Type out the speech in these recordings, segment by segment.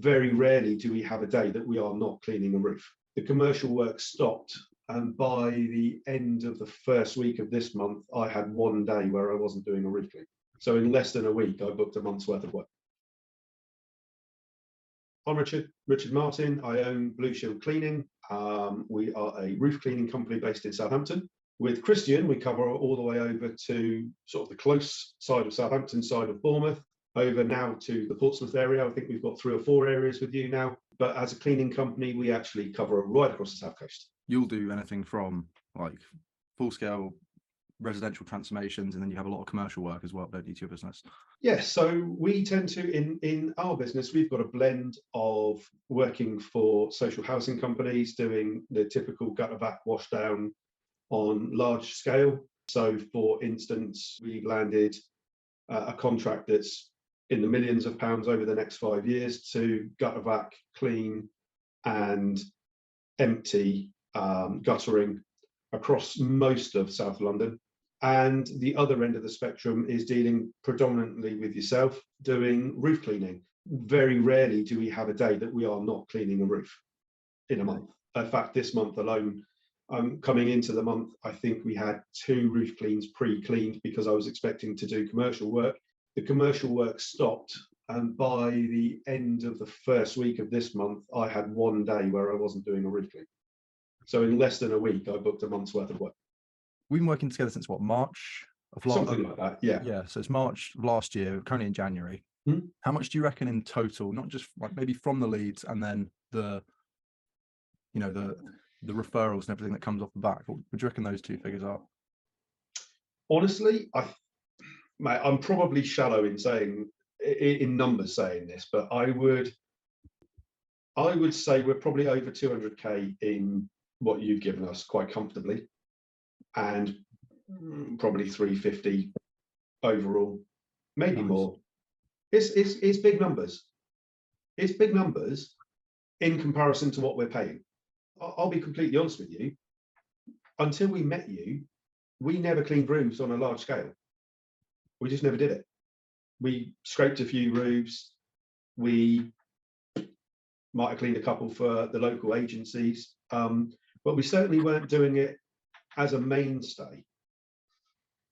very rarely do we have a day that we are not cleaning a roof. The commercial work stopped, and by the end of the first week of this month, I had one day where I wasn't doing a roof clean. So in less than a week, I booked a month's worth of work. I'm Richard Martin. I own Blue Shield Cleaning. We are a roof cleaning company based in Southampton. With Christian, we cover all the way over to sort of the close side of Southampton, side of Bournemouth, over now to the Portsmouth area. I think we've got 3 or 4 areas with you now. But as a cleaning company, we actually cover right across the South Coast. You'll do anything from like full-scale residential transformations, and then you have a lot of commercial work as well, don't you, to your business? Yes, so we tend to, in our business, we've got a blend of working for social housing companies, doing the typical gutter vac washdown on large scale. So for instance, we've landed a contract that's in the millions of pounds over the next 5 years to gutter vac, clean and empty guttering across most of South London. And the other end of the spectrum is dealing predominantly with yourself, doing roof cleaning. Very rarely do we have a day that we are not cleaning a roof in a month. In fact, this month alone, coming into the month, I think we had 2 roof cleans pre-cleaned because I was expecting to do commercial work. The commercial work stopped, and by the end of the first week of this month, I had one day where I wasn't doing a roof clean. So in less than a week, I booked a month's worth of work. We've been working together since what, March of last? Something like that, yeah. Yeah, so it's March of last year, currently in January. How much do you reckon in total, not just like maybe from the leads and then the referrals and everything that comes off the back, what would you reckon those 2 figures are? Honestly, I'm probably shallow in saying, in numbers saying this, but I would say we're probably over 200k in what you've given us quite comfortably, and probably 350 overall, maybe Nice. more. It's big numbers. It's big numbers in comparison to what we're paying. I'll be completely honest with you. Until we met you, we never cleaned roofs on a large scale. We just never did it. We scraped a few roofs. We might have cleaned a couple for the local agencies, but we certainly weren't doing it as a mainstay.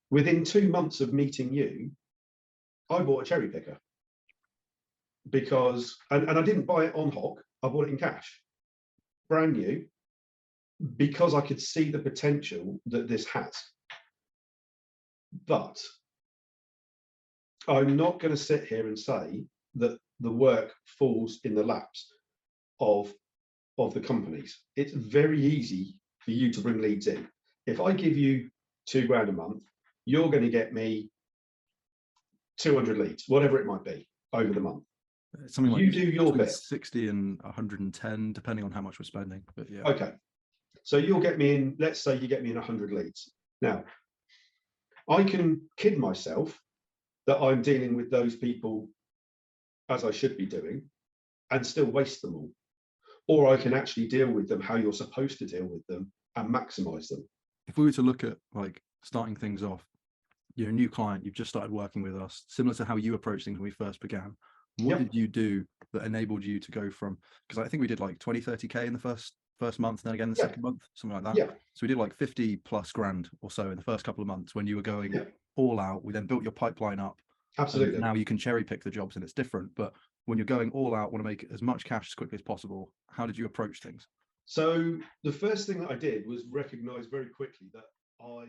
Within 2 months of meeting you, I bought a cherry picker because, and I didn't buy it on hock, I bought it in cash, brand new, because I could see the potential that this has. But I'm not going to sit here and say that the work falls in the laps of the companies. It's very easy for you to bring leads in. If I give you £2 a month, you're going to get me 200 leads, whatever it might be, over the month. Something like you do your bit. 60 and 110, depending on how much we're spending. But yeah. Okay. So you'll get me in, let's say you get me in 100 leads. Now, I can kid myself that I'm dealing with those people as I should be doing and still waste them all. Or I can actually deal with them how you're supposed to deal with them and maximize them. If we were to look at like starting things off, you're a new client, you've just started working with us, similar to how you approached things when we first began. What did you do that enabled you to go from, because I think we did like 20-30k in the first month, and then again the second month, something like that. Yeah. So we did like 50+ grand or so in the first couple of months when you were going all out. We then built your pipeline up. Absolutely. Now you can cherry pick the jobs and it's different. But when you're going all out, want to make as much cash as quickly as possible, how did you approach things? So the first thing that I did was recognize very quickly that I